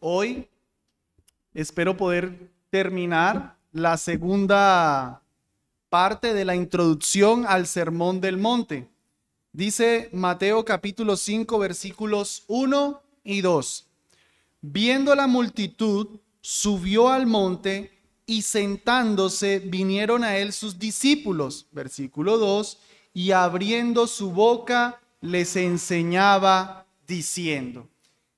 Hoy espero poder terminar la segunda parte de la introducción al Sermón del Monte. Dice Mateo capítulo 5 versículos 1 y 2. Viendo la multitud, subió al monte y sentándose vinieron a él sus discípulos. Versículo 2. Y abriendo su boca les enseñaba diciendo.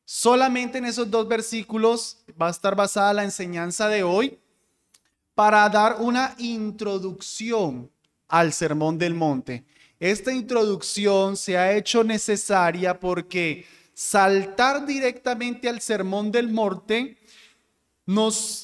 Solamente en esos dos versículos va a estar basada la enseñanza de hoy para dar una introducción al Sermón del Monte. Esta introducción se ha hecho necesaria porque saltar directamente al Sermón del Monte nos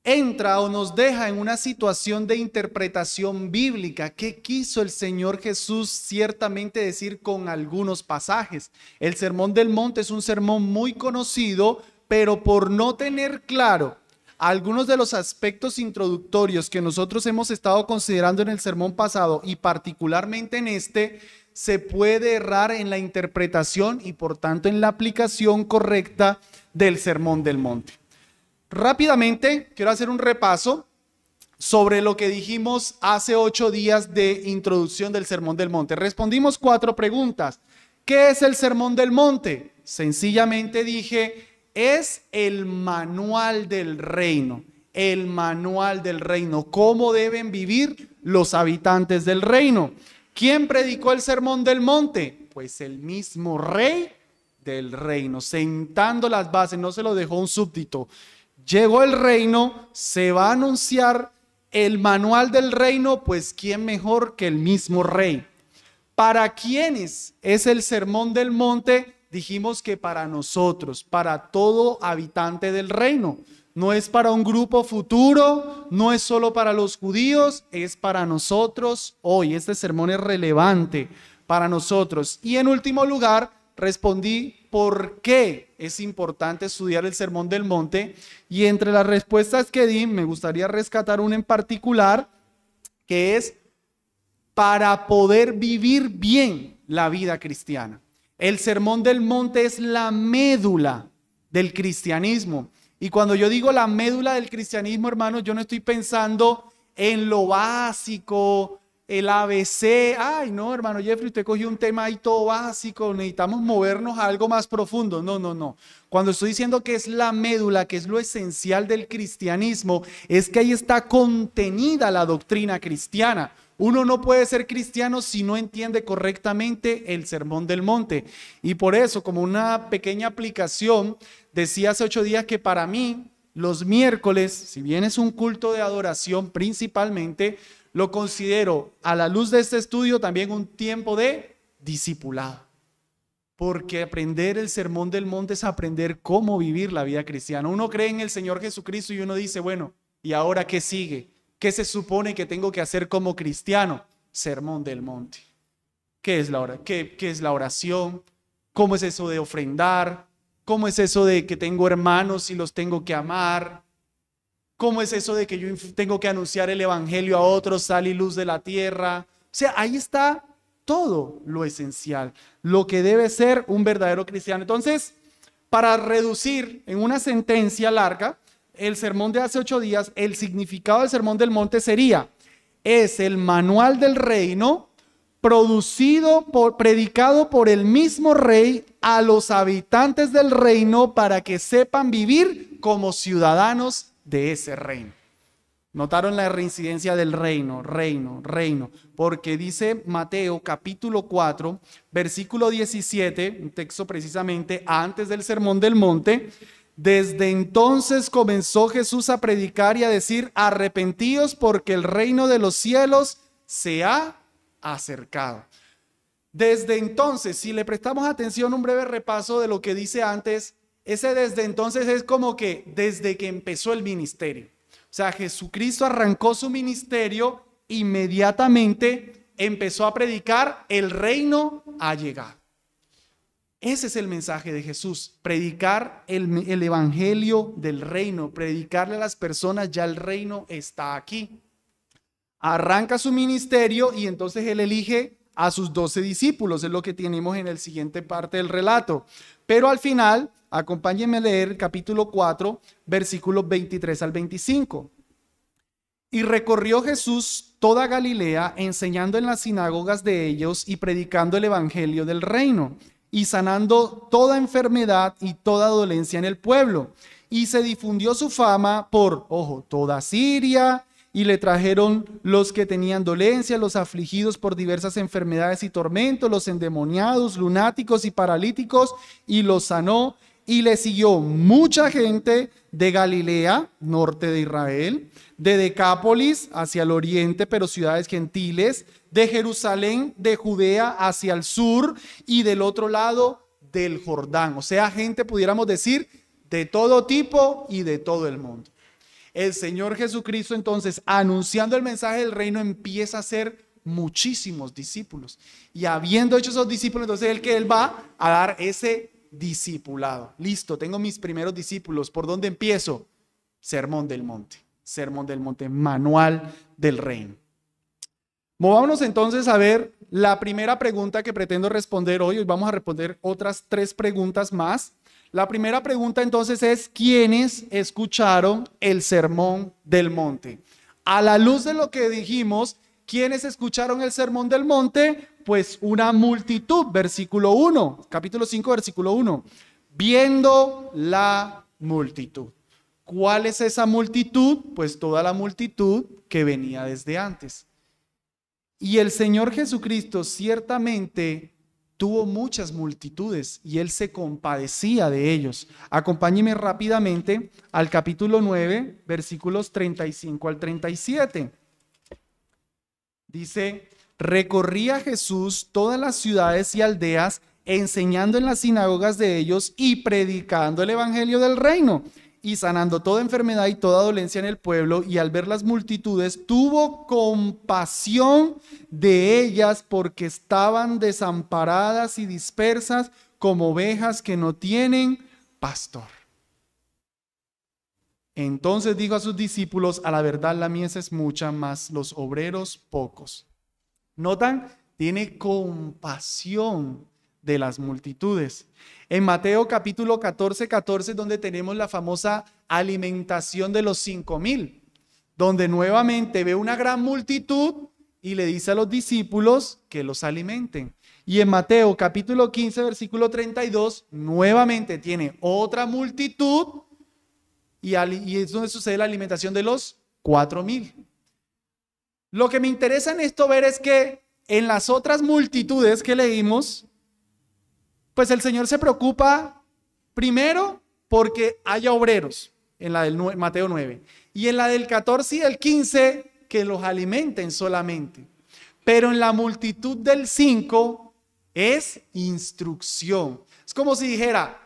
entra o nos deja en una situación de interpretación bíblica. ¿Qué quiso el Señor Jesús ciertamente decir con algunos pasajes? El Sermón del Monte es un sermón muy conocido, pero por no tener claro algunos de los aspectos introductorios que nosotros hemos estado considerando en el sermón pasado y particularmente en este, se puede errar en la interpretación y por tanto en la aplicación correcta del Sermón del Monte. Rápidamente quiero hacer un repaso sobre lo que dijimos hace 8 días de introducción del Sermón del Monte. Respondimos 4 preguntas. ¿Qué es el Sermón del Monte? Sencillamente dije, es el manual del reino. El manual del reino. ¿Cómo deben vivir los habitantes del reino? ¿Quién predicó el Sermón del Monte? Pues el mismo rey del reino, sentando las bases, no se lo dejó un súbdito. Llegó el reino, se va a anunciar el manual del reino, pues ¿quién mejor que el mismo rey? ¿Para quiénes es el Sermón del Monte? Dijimos que para nosotros, para todo habitante del reino. No es para un grupo futuro, no es solo para los judíos, es para nosotros hoy. Este sermón es relevante para nosotros. Y en último lugar, respondí por qué es importante estudiar el Sermón del Monte. Y entre las respuestas que di, me gustaría rescatar una en particular, que es para poder vivir bien la vida cristiana. El Sermón del Monte es la médula del cristianismo. Y cuando yo digo la médula del cristianismo, hermanos, yo no estoy pensando en lo básico, el ABC. Ay, no, hermano Jeffrey, usted cogió un tema ahí todo básico, necesitamos movernos a algo más profundo. No. Cuando estoy diciendo que es la médula, que es lo esencial del cristianismo, es que ahí está contenida la doctrina cristiana. Uno no puede ser cristiano si no entiende correctamente el Sermón del Monte. Y por eso, como una pequeña aplicación, decía hace 8 días que para mí los miércoles, si bien es un culto de adoración principalmente, lo considero a la luz de este estudio también un tiempo de discipulado. Porque aprender el Sermón del Monte es aprender cómo vivir la vida cristiana. Uno cree en el Señor Jesucristo y uno dice, bueno, ¿y ahora qué sigue? ¿Qué se supone que tengo que hacer como cristiano? Sermón del Monte. ¿Qué es la oración? ¿Cómo es eso de ofrendar? ¿Cómo es eso de que tengo hermanos y los tengo que amar? ¿Cómo es eso de que yo tengo que anunciar el evangelio a otros, sal y luz de la tierra? O sea, ahí está todo lo esencial, lo que debe ser un verdadero cristiano. Entonces, para reducir en una sentencia larga, el sermón de hace 8 días, el significado del Sermón del Monte sería, es el manual del reino predicado por el mismo rey a los habitantes del reino para que sepan vivir como ciudadanos de ese reino. Notaron la reincidencia del reino, porque dice Mateo capítulo 4, versículo 17, un texto precisamente antes del Sermón del Monte. Desde entonces comenzó Jesús a predicar y a decir, arrepentíos porque el reino de los cielos se ha acercado. Desde entonces, si le prestamos atención, un breve repaso de lo que dice antes, ese desde entonces es como que desde que empezó el ministerio. O sea, Jesucristo arrancó su ministerio, inmediatamente empezó a predicar, el reino ha llegado. Ese es el mensaje de Jesús, predicar el evangelio del reino, predicarle a las personas, ya el reino está aquí. Arranca su ministerio y entonces él elige a sus 12 discípulos, es lo que tenemos en la siguiente parte del relato. Pero al final, acompáñenme a leer el capítulo 4, versículos 23 al 25. Y recorrió Jesús toda Galilea, enseñando en las sinagogas de ellos y predicando el evangelio del reino, y sanando toda enfermedad y toda dolencia en el pueblo. Y se difundió su fama por, toda Siria, y le trajeron los que tenían dolencia, los afligidos por diversas enfermedades y tormentos, los endemoniados, lunáticos y paralíticos, y los sanó. Y le siguió mucha gente de Galilea, norte de Israel, de Decápolis hacia el oriente, pero ciudades gentiles, de Jerusalén, de Judea hacia el sur y del otro lado del Jordán. O sea, gente, pudiéramos decir, de todo tipo y de todo el mundo. El Señor Jesucristo, entonces, anunciando el mensaje del reino, empieza a hacer muchísimos discípulos. Y habiendo hecho esos discípulos, entonces Él va a dar ese discipulado. Listo, tengo mis primeros discípulos. ¿Por dónde empiezo? Sermón del Monte. Sermón del Monte, manual del reino. Movámonos entonces a ver la primera pregunta que pretendo responder hoy. Hoy vamos a responder otras 3 preguntas más. La primera pregunta entonces es: ¿quiénes escucharon el Sermón del Monte? A la luz de lo que dijimos, ¿quiénes escucharon el Sermón del Monte? Pues una multitud, versículo 1, capítulo 5, versículo 1. Viendo la multitud. ¿Cuál es esa multitud? Pues toda la multitud que venía desde antes. Y el Señor Jesucristo ciertamente tuvo muchas multitudes y Él se compadecía de ellos. Acompáñeme rápidamente al capítulo 9, versículos 35 al 37. Dice: recorría Jesús todas las ciudades y aldeas, enseñando en las sinagogas de ellos y predicando el evangelio del reino, y sanando toda enfermedad y toda dolencia en el pueblo. Y al ver las multitudes, tuvo compasión de ellas, porque estaban desamparadas y dispersas como ovejas que no tienen pastor. Entonces dijo a sus discípulos: a la verdad la mies es mucha, mas los obreros pocos. ¿Notan? Tiene compasión de las multitudes. En Mateo capítulo 14, donde tenemos la famosa alimentación de los 5,000, donde nuevamente ve una gran multitud y le dice a los discípulos que los alimenten. Y en Mateo capítulo 15, versículo 32, nuevamente tiene otra multitud y es donde sucede la alimentación de los 4,000. Lo que me interesa en esto ver es que en las otras multitudes que leímos, pues el Señor se preocupa primero porque haya obreros, en la del Mateo 9, y en la del 14 y el 15 que los alimenten solamente. Pero en la multitud del 5 es instrucción. Es como si dijera: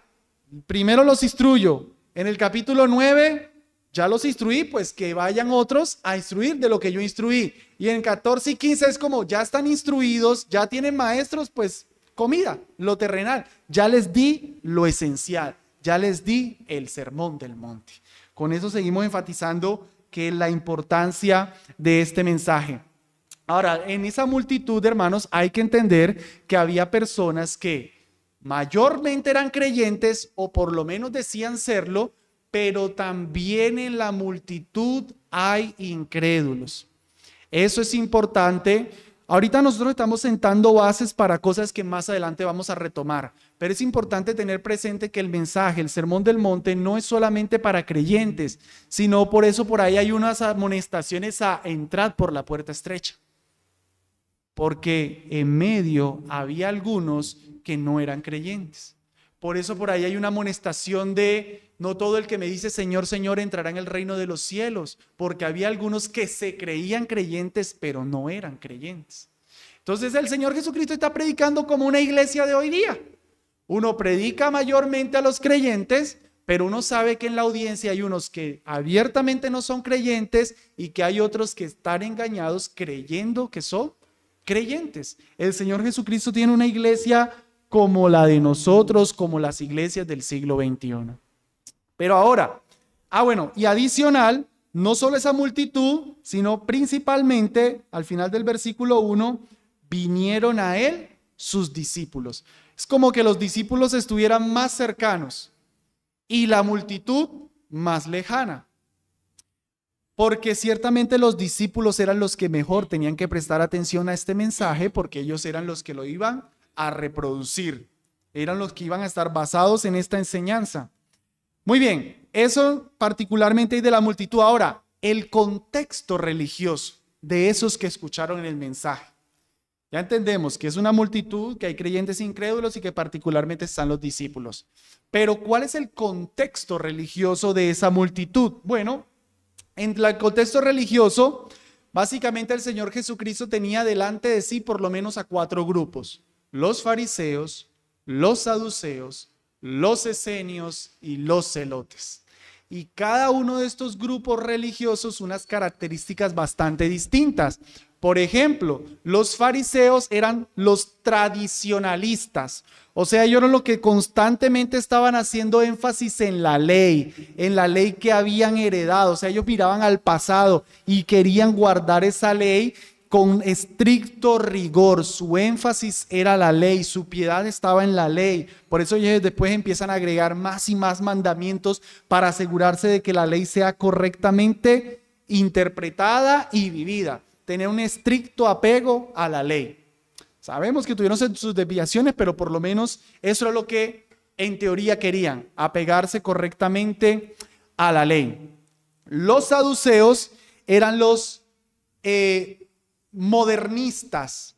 primero los instruyo, en el capítulo 9 ya los instruí, pues que vayan otros a instruir de lo que yo instruí. Y en 14 y 15 es como: ya están instruidos, ya tienen maestros, pues comida, lo terrenal. Ya les di lo esencial, ya les di el sermón del monte. Con eso seguimos enfatizando que la importancia de este mensaje. Ahora, en esa multitud, hermanos, hay que entender que había personas que mayormente eran creyentes, o por lo menos decían serlo, pero también en la multitud hay incrédulos. Eso es importante. Ahorita nosotros estamos sentando bases para cosas que más adelante vamos a retomar, pero es importante tener presente que el mensaje, el Sermón del Monte, no es solamente para creyentes, sino por eso por ahí hay unas amonestaciones a entrar por la puerta estrecha, porque en medio había algunos que no eran creyentes. Por eso por ahí hay una amonestación de: no todo el que me dice Señor, Señor entrará en el reino de los cielos, porque había algunos que se creían creyentes, pero no eran creyentes. Entonces el Señor Jesucristo está predicando como una iglesia de hoy día. Uno predica mayormente a los creyentes, pero uno sabe que en la audiencia hay unos que abiertamente no son creyentes y que hay otros que están engañados creyendo que son creyentes. El Señor Jesucristo tiene una iglesia como la de nosotros, como las iglesias del siglo XXI. Pero ahora, y adicional, no solo esa multitud, sino principalmente al final del versículo 1, vinieron a él sus discípulos. Es como que los discípulos estuvieran más cercanos y la multitud más lejana. Porque ciertamente los discípulos eran los que mejor tenían que prestar atención a este mensaje, porque ellos eran los que lo iban a reproducir. Eran los que iban a estar basados en esta enseñanza. Muy bien, eso particularmente de la multitud. Ahora, el contexto religioso de esos que escucharon el mensaje. Ya entendemos que es una multitud, que hay creyentes incrédulos y que particularmente están los discípulos. Pero ¿cuál es el contexto religioso de esa multitud? Bueno, en el contexto religioso, básicamente el Señor Jesucristo tenía delante de sí por lo menos a 4 grupos: los fariseos, los saduceos, los esenios y los celotes. Y cada uno de estos grupos religiosos unas características bastante distintas. Por ejemplo, los fariseos eran los tradicionalistas. O sea, ellos eran los que constantemente estaban haciendo énfasis en la ley que habían heredado. O sea, ellos miraban al pasado y querían guardar esa ley con estricto rigor. Su énfasis era la ley, su piedad estaba en la ley. Por eso ellos después empiezan a agregar más y más mandamientos para asegurarse de que la ley sea correctamente interpretada y vivida. Tener un estricto apego a la ley. Sabemos que tuvieron sus desviaciones, pero por lo menos eso es lo que en teoría querían, apegarse correctamente a la ley. Los saduceos eran los modernistas.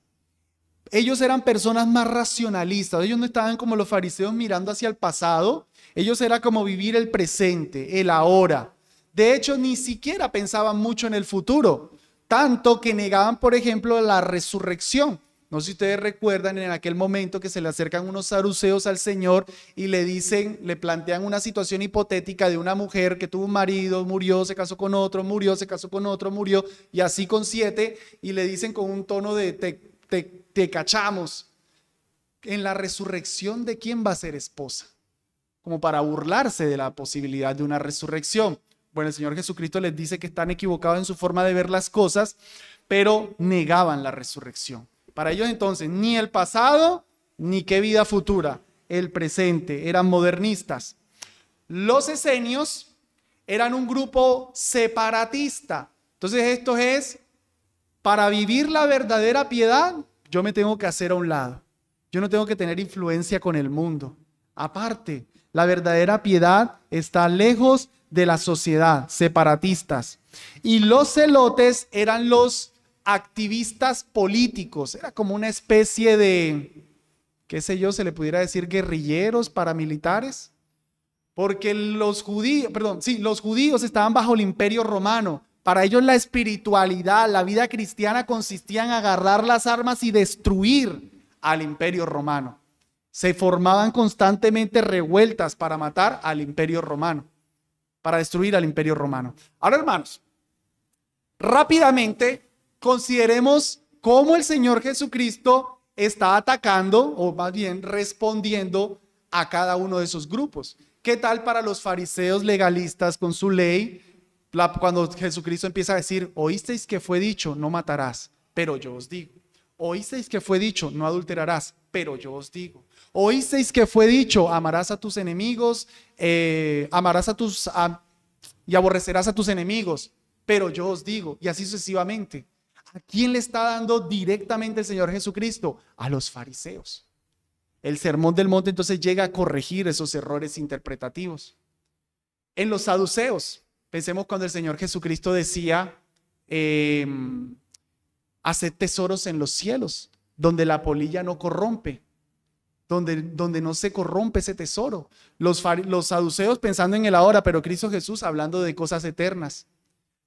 Ellos eran personas más racionalistas. Ellos no estaban como los fariseos mirando hacia el pasado. Ellos era como vivir el presente, el ahora. De hecho, ni siquiera pensaban mucho en el futuro. Tanto que negaban, por ejemplo, la resurrección. No sé si ustedes recuerdan en aquel momento que se le acercan unos saduceos al Señor y le dicen, le plantean una situación hipotética de una mujer que tuvo un marido, murió, se casó con otro, murió, se casó con otro, murió, y así con 7, y le dicen con un tono de te cachamos. En la resurrección, ¿de quién va a ser esposa? Como para burlarse de la posibilidad de una resurrección. Bueno, el Señor Jesucristo les dice que están equivocados en su forma de ver las cosas, pero negaban la resurrección. Para ellos entonces, ni el pasado, ni qué vida futura, el presente, eran modernistas. Los esenios eran un grupo separatista. Entonces esto es, para vivir la verdadera piedad, yo me tengo que hacer a un lado. Yo no tengo que tener influencia con el mundo. Aparte, la verdadera piedad está lejos de la sociedad, separatistas. Y los celotes eran los activistas políticos. Era como una especie de, qué sé yo, se le pudiera decir guerrilleros, paramilitares. Porque los judíos estaban bajo el Imperio Romano. Para ellos la espiritualidad, la vida cristiana consistía en agarrar las armas y destruir al Imperio Romano. Se formaban constantemente revueltas para matar al Imperio Romano, para destruir al Imperio Romano. Ahora, hermanos, rápidamente consideremos cómo el Señor Jesucristo está atacando, o más bien respondiendo a cada uno de esos grupos. ¿Qué tal para los fariseos legalistas con su ley? Cuando Jesucristo empieza a decir, oísteis que fue dicho, no matarás, pero yo os digo. Oísteis que fue dicho, no adulterarás, pero yo os digo. Oísteis que fue dicho, amarás a tus enemigos, y aborrecerás a tus enemigos, pero yo os digo, y así sucesivamente. ¿A quién le está dando directamente el Señor Jesucristo? A los fariseos. El Sermón del Monte entonces llega a corregir esos errores interpretativos. En los saduceos, pensemos cuando el Señor Jesucristo decía, haced tesoros en los cielos, donde la polilla no corrompe, donde no se corrompe ese tesoro. Los saduceos pensando en el ahora, pero Cristo Jesús hablando de cosas eternas.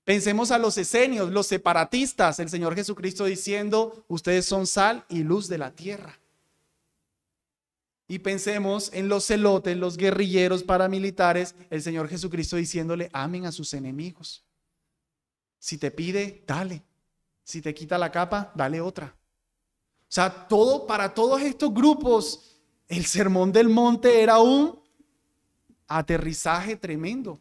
Pensemos a los esenios, los separatistas, el Señor Jesucristo diciendo, ustedes son sal y luz de la tierra. Y pensemos en los celotes, los guerrilleros paramilitares, el Señor Jesucristo diciéndole, amen a sus enemigos. Si te pide, dale. Si te quita la capa, dale otra. O sea, para todos estos grupos, el Sermón del Monte era un aterrizaje tremendo.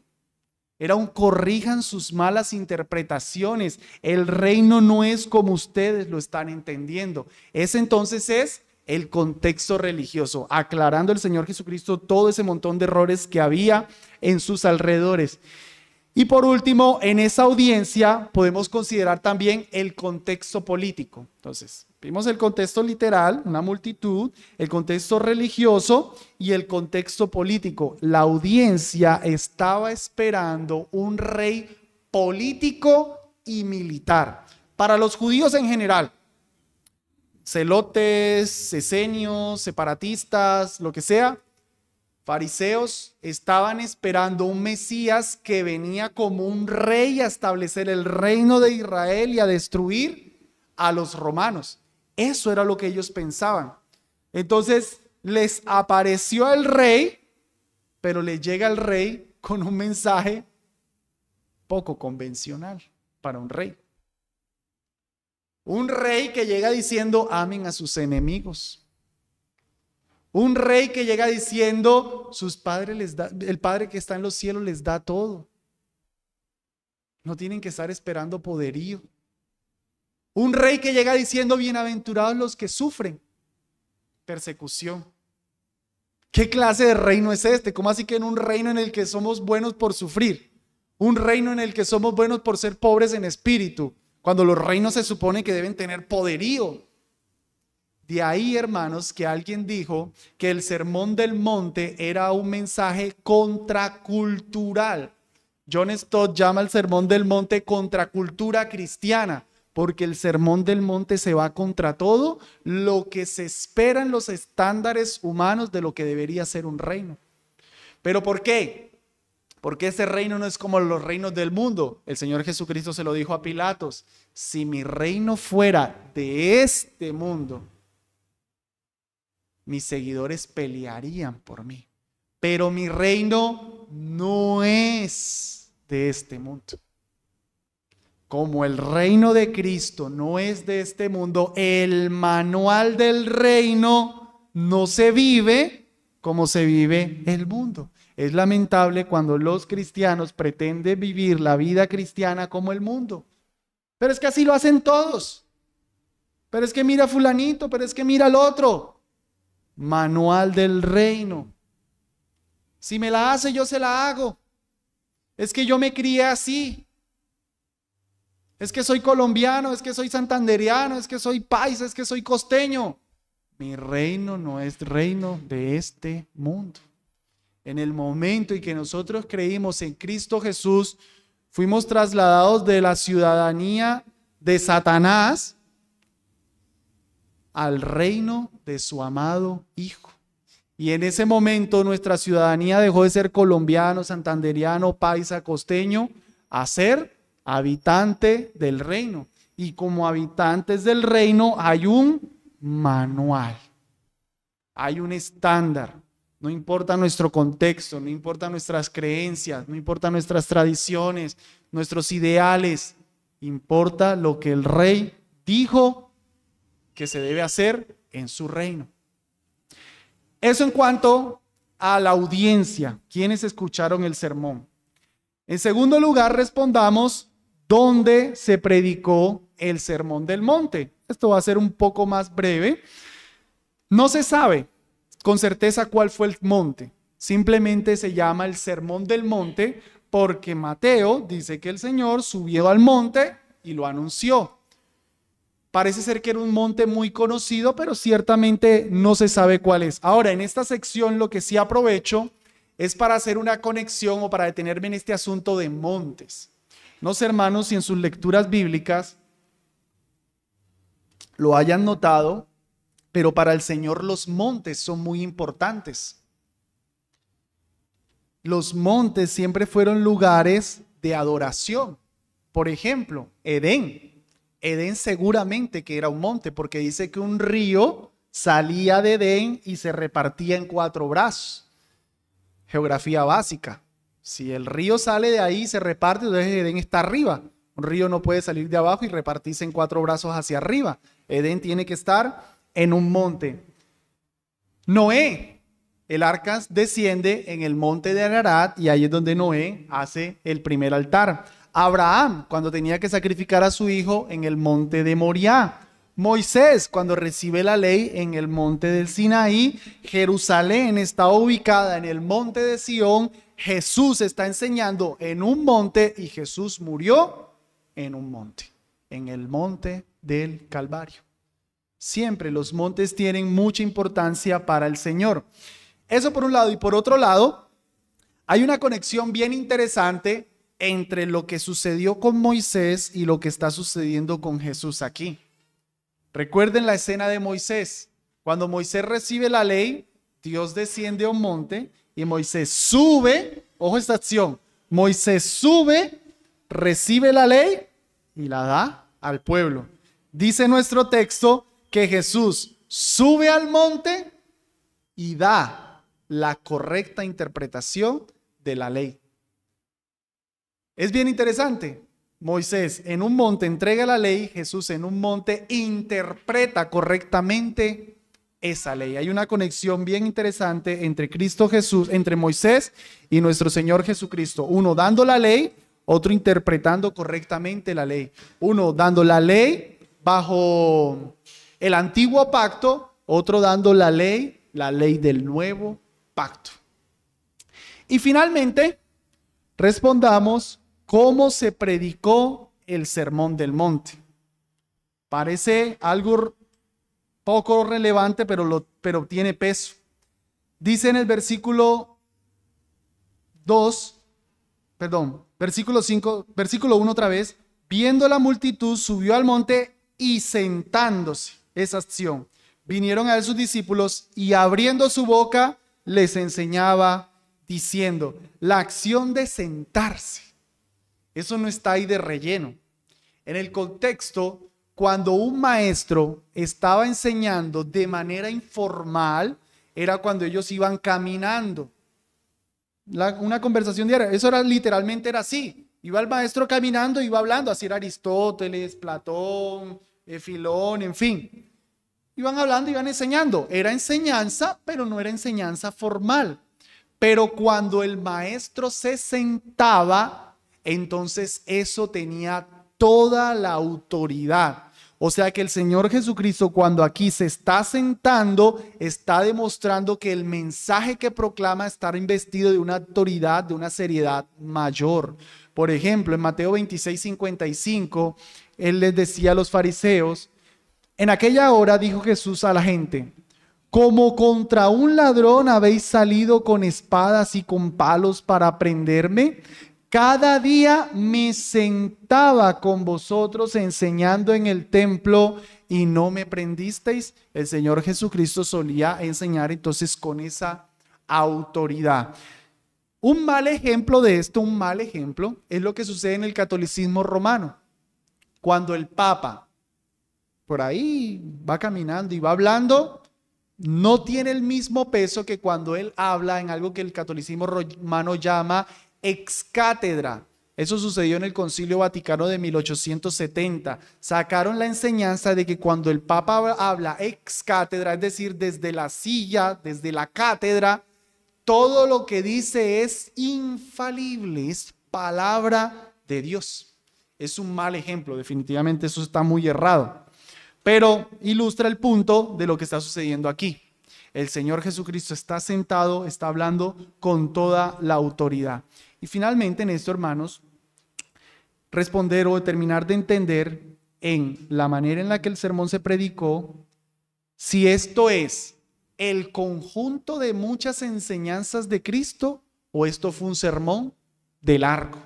Era un corrijan sus malas interpretaciones. El reino no es como ustedes lo están entendiendo. Ese entonces es el contexto religioso, aclarando el Señor Jesucristo todo ese montón de errores que había en sus alrededores. Y por último, en esa audiencia podemos considerar también el contexto político. Entonces, vimos el contexto literal, una multitud, el contexto religioso y el contexto político. La audiencia estaba esperando un rey político y militar. Para los judíos en general, celotes, esenios, separatistas, lo que sea, fariseos estaban esperando un Mesías que venía como un rey a establecer el reino de Israel y a destruir a los romanos. Eso era lo que ellos pensaban. Entonces les apareció el rey, pero le llega el rey con un mensaje poco convencional para un rey. Un rey que llega diciendo amen a sus enemigos. Un rey que llega diciendo, sus padres les da, el Padre que está en los cielos les da todo. No tienen que estar esperando poderío. Un rey que llega diciendo, bienaventurados los que sufren persecución. ¿Qué clase de reino es este? ¿Cómo así que en un reino en el que somos buenos por sufrir? Un reino en el que somos buenos por ser pobres en espíritu, cuando los reinos se supone que deben tener poderío. De ahí, hermanos, que alguien dijo que el Sermón del Monte era un mensaje contracultural. John Stott llama el Sermón del Monte contracultura cristiana, porque el Sermón del Monte se va contra todo lo que se espera en los estándares humanos de lo que debería ser un reino. ¿Pero por qué? Porque ese reino no es como los reinos del mundo. El Señor Jesucristo se lo dijo a Pilatos: si mi reino fuera de este mundo, mis seguidores pelearían por mí. Pero mi reino no es de este mundo. Como el reino de Cristo no es de este mundo, el manual del reino no se vive como se vive el mundo. Es lamentable cuando los cristianos pretenden vivir la vida cristiana como el mundo. Pero es que así lo hacen todos. Pero es que mira a fulanito, pero es que mira al otro. Manual del reino. Si me la hace, yo se la hago. Es que yo me crié así. Es que soy colombiano, es que soy santandereano, es que soy paisa, es que soy costeño. Mi reino no es reino de este mundo. En el momento en que nosotros creímos en Cristo Jesús, fuimos trasladados de la ciudadanía de Satanás al reino de su amado Hijo. Y en ese momento nuestra ciudadanía dejó de ser colombiano, santandereano, paisa, costeño, a ser habitante del reino. Y como habitantes del reino hay un manual, hay un estándar. No importa nuestro contexto, no importa nuestras creencias, no importa nuestras tradiciones, nuestros ideales, importa lo que el rey dijo que se debe hacer en su reino. Eso en cuanto a la audiencia, quienes escucharon el sermón. En segundo lugar, respondamos dónde se predicó el Sermón del Monte. Esto va a ser un poco más breve. No se sabe con certeza cuál fue el monte. Simplemente se llama el Sermón del Monte porque Mateo dice que el Señor subió al monte y lo anunció. Parece ser que era un monte muy conocido, pero ciertamente no se sabe cuál es. Ahora, en esta sección lo que sí aprovecho es para hacer una conexión o para detenerme en este asunto de montes. No sé, hermanos, si en sus lecturas bíblicas lo hayan notado, pero para el Señor los montes son muy importantes. Los montes siempre fueron lugares de adoración. Por ejemplo, Edén. Edén seguramente que era un monte, porque dice que un río salía de Edén y se repartía en 4 brazos. Geografía básica. Si el río sale de ahí y se reparte, entonces Edén está arriba. Un río no puede salir de abajo y repartirse en 4 brazos hacia arriba. Edén tiene que estar en un monte. Noé el arca desciende en el monte de Ararat y ahí es donde Noé hace el primer altar. Abraham, cuando tenía que sacrificar a su hijo en el monte de Moriah. Moisés, cuando recibe la ley en el monte del Sinaí. Jerusalén está ubicada en el monte de Sión. Jesús está enseñando en un monte y Jesús murió en un monte, en el monte del Calvario. Siempre los montes tienen mucha importancia para el Señor. Eso por un lado. Y por otro lado, hay una conexión bien interesante entre lo que sucedió con Moisés y lo que está sucediendo con Jesús aquí. Recuerden la escena de Moisés. Cuando Moisés recibe la ley, Dios desciende a un monte y Moisés sube. Ojo esta acción. Moisés sube, recibe la ley y la da al pueblo. Dice nuestro texto que Jesús sube al monte y da la correcta interpretación de la ley. Es bien interesante. Moisés en un monte entrega la ley, Jesús en un monte interpreta correctamente esa ley. Hay una conexión bien interesante entre Cristo Jesús, entre Moisés y nuestro Señor Jesucristo. Uno dando la ley, otro interpretando correctamente la ley. Uno dando la ley bajo el antiguo pacto, otro dando la ley del nuevo pacto. Y finalmente, respondamos cómo se predicó el Sermón del Monte. Parece algo poco relevante, pero tiene peso. Dice en el versículo 1 otra vez, viendo la multitud, subió al monte y sentándose, esa acción. Vinieron a él sus discípulos y abriendo su boca les enseñaba diciendo, la acción de sentarse. Eso no está ahí de relleno. En el contexto, cuando un maestro estaba enseñando de manera informal, era cuando ellos iban caminando. Una conversación diaria. Eso era literalmente era así. Iba el maestro caminando, iba hablando. Así era Aristóteles, Platón, Filón, en fin. Iban hablando, iban enseñando. Era enseñanza, pero no era enseñanza formal. Pero cuando el maestro se sentaba, entonces eso tenía toda la autoridad. O sea que el Señor Jesucristo, cuando aquí se está sentando, está demostrando que el mensaje que proclama está investido de una autoridad, de una seriedad mayor. Por ejemplo, en Mateo 26:55, Él les decía a los fariseos, en aquella hora dijo Jesús a la gente, como contra un ladrón habéis salido con espadas y con palos para prenderme. Cada día me sentaba con vosotros enseñando en el templo y no me prendisteis. El Señor Jesucristo solía enseñar entonces con esa autoridad. Un mal ejemplo de esto, es lo que sucede en el catolicismo romano. Cuando el Papa por ahí va caminando y va hablando, no tiene el mismo peso que cuando él habla en algo que el catolicismo romano llama ex cátedra. Eso sucedió en el Concilio Vaticano de 1870. Sacaron la enseñanza de que cuando el Papa habla ex cátedra, es decir, desde la silla, desde la cátedra, todo lo que dice es infalible, es palabra de Dios. Es un mal ejemplo, definitivamente eso está muy errado. Pero ilustra el punto de lo que está sucediendo aquí. El Señor Jesucristo está sentado, está hablando con toda la autoridad. Y finalmente en esto, hermanos, responder o terminar de entender en la manera en la que el sermón se predicó, si esto es el conjunto de muchas enseñanzas de Cristo o esto fue un sermón de largo.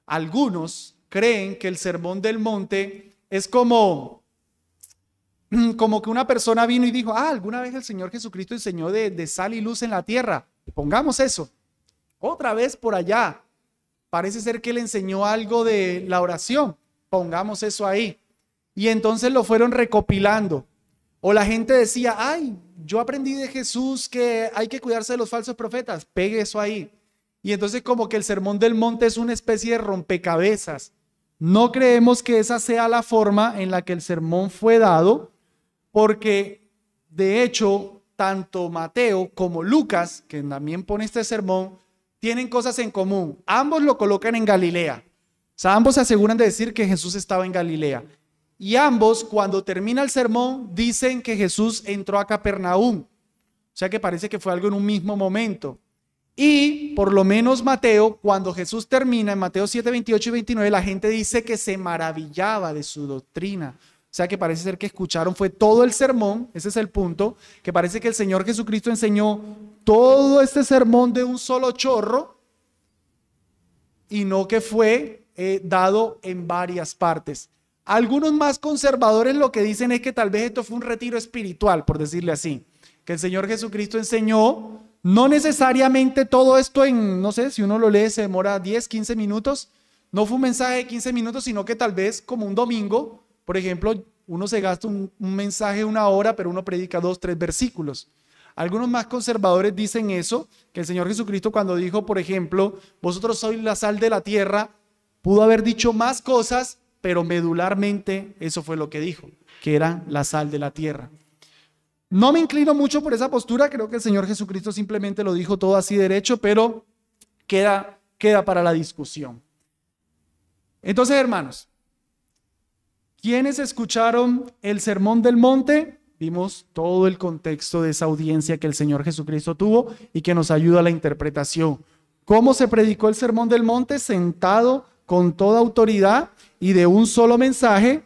Algunos creen que el sermón del monte es como que una persona vino y dijo, alguna vez el Señor Jesucristo enseñó de sal y luz en la tierra, pongamos eso. Otra vez por allá, parece ser que él enseñó algo de la oración, pongamos eso ahí. Y entonces lo fueron recopilando. O la gente decía, yo aprendí de Jesús que hay que cuidarse de los falsos profetas, pegue eso ahí. Y entonces como que el sermón del monte es una especie de rompecabezas. No creemos que esa sea la forma en la que el sermón fue dado, porque de hecho tanto Mateo como Lucas, que también pone este sermón, tienen cosas en común. Ambos lo colocan en Galilea. O sea, ambos se aseguran de decir que Jesús estaba en Galilea. Y ambos, cuando termina el sermón, dicen que Jesús entró a Capernaum. O sea que parece que fue algo en un mismo momento. Y por lo menos Mateo, cuando Jesús termina, en Mateo 7, 28 y 29, la gente dice que se maravillaba de su doctrina. O sea que parece ser que escucharon, fue todo el sermón, ese es el punto, que parece que el Señor Jesucristo enseñó todo este sermón de un solo chorro y no que fue dado en varias partes. Algunos más conservadores lo que dicen es que tal vez esto fue un retiro espiritual, por decirle así, que el Señor Jesucristo enseñó, no necesariamente todo esto en, no sé, si uno lo lee se demora 10, 15 minutos, no fue un mensaje de 15 minutos, sino que tal vez como un domingo, por ejemplo, uno se gasta un mensaje de 1 hora, pero uno predica 2, 3 versículos. Algunos más conservadores dicen eso, que el Señor Jesucristo cuando dijo, por ejemplo, vosotros sois la sal de la tierra, pudo haber dicho más cosas, pero medularmente eso fue lo que dijo, que eran la sal de la tierra. No me inclino mucho por esa postura, creo que el Señor Jesucristo simplemente lo dijo todo así derecho, pero queda para la discusión. Entonces, hermanos, ¿quiénes escucharon el Sermón del Monte? Vimos todo el contexto de esa audiencia que el Señor Jesucristo tuvo y que nos ayuda a la interpretación. ¿Cómo se predicó el Sermón del Monte? Sentado con toda autoridad y de un solo mensaje.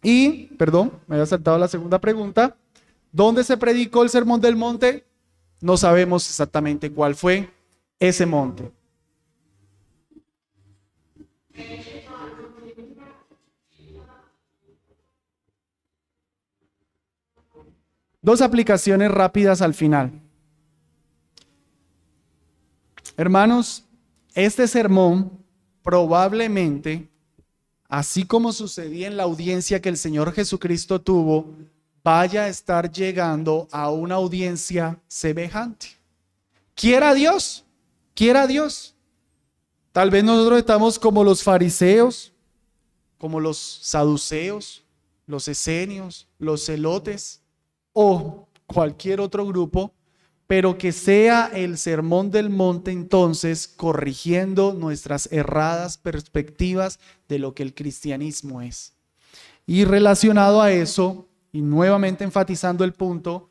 Y, perdón, me había saltado la segunda pregunta. ¿Dónde se predicó el Sermón del Monte? No sabemos exactamente cuál fue ese monte. Dos aplicaciones rápidas al final. Hermanos, este sermón probablemente, así como sucedía en la audiencia que el Señor Jesucristo tuvo, vaya a estar llegando a una audiencia semejante. Quiera Dios, quiera Dios. Tal vez nosotros estamos como los fariseos, como los saduceos, los esenios, los celotes o cualquier otro grupo, pero que sea el Sermón del Monte entonces corrigiendo nuestras erradas perspectivas de lo que el cristianismo es. Y relacionado a eso, y nuevamente enfatizando el punto,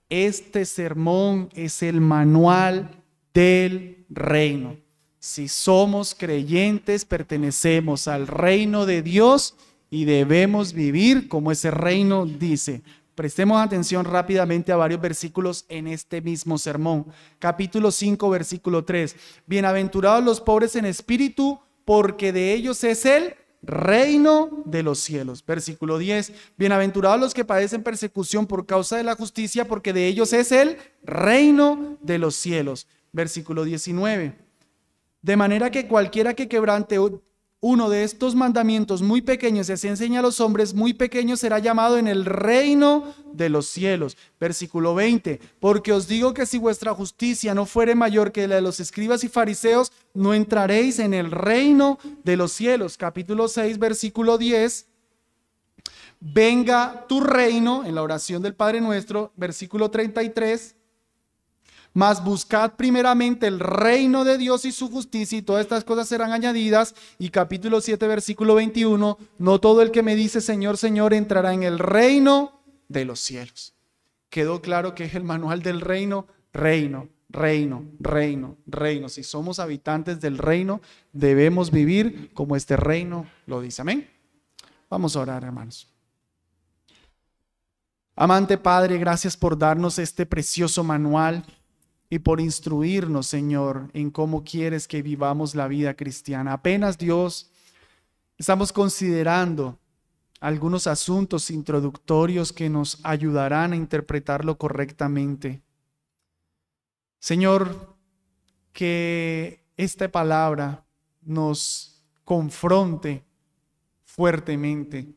este sermón es el manual del reino. Si somos creyentes, pertenecemos al reino de Dios y debemos vivir como ese reino dice. Prestemos atención rápidamente a varios versículos en este mismo sermón. Capítulo 5, versículo 3. Bienaventurados los pobres en espíritu, porque de ellos es el reino de los cielos. Versículo 10. Bienaventurados los que padecen persecución por causa de la justicia, porque de ellos es el reino de los cielos. Versículo 19. De manera que cualquiera que quebrante uno de estos mandamientos muy pequeños y así enseña a los hombres, muy pequeño será llamado en el reino de los cielos. Versículo 20. Porque os digo que si vuestra justicia no fuere mayor que la de los escribas y fariseos, no entraréis en el reino de los cielos. Capítulo 6, versículo 10. Venga tu reino, en la oración del Padre Nuestro, versículo 33. Mas buscad primeramente el reino de Dios y su justicia, y todas estas cosas serán añadidas. Y capítulo 7, versículo 21, no todo el que me dice Señor, Señor entrará en el reino de los cielos. ¿Quedó claro que es el manual del reino? Reino, reino, reino, reino. Si somos habitantes del reino, debemos vivir como este reino lo dice. Amén. Vamos a orar, hermanos. Amante Padre, gracias por darnos este precioso manual y por instruirnos, Señor, en cómo quieres que vivamos la vida cristiana. Apenas, Dios, estamos considerando algunos asuntos introductorios que nos ayudarán a interpretarlo correctamente. Señor, que esta palabra nos confronte fuertemente.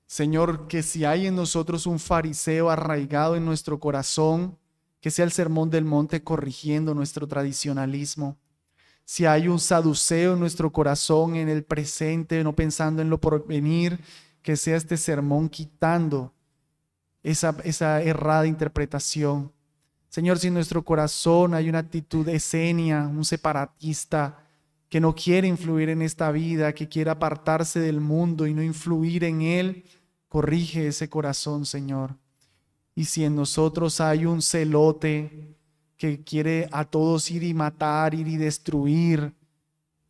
Señor, que si hay en nosotros un fariseo arraigado en nuestro corazón, que sea el Sermón del Monte corrigiendo nuestro tradicionalismo. Si hay un saduceo en nuestro corazón, en el presente, no pensando en lo porvenir, que sea este sermón quitando esa errada interpretación. Señor, si en nuestro corazón hay una actitud esenia, un separatista que no quiere influir en esta vida, que quiere apartarse del mundo y no influir en él, corrige ese corazón, Señor. Y si en nosotros hay un celote que quiere a todos ir y matar, ir y destruir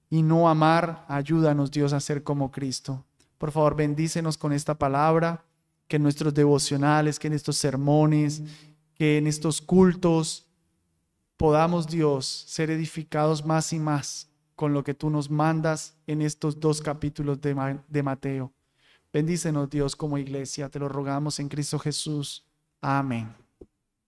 y no amar, ayúdanos, Dios, a ser como Cristo. Por favor, bendícenos con esta palabra, que en nuestros devocionales, que en estos sermones, que en estos cultos podamos, Dios, ser edificados más y más con lo que tú nos mandas en estos 2 capítulos de Mateo. Bendícenos, Dios, como iglesia, te lo rogamos en Cristo Jesús. Amén.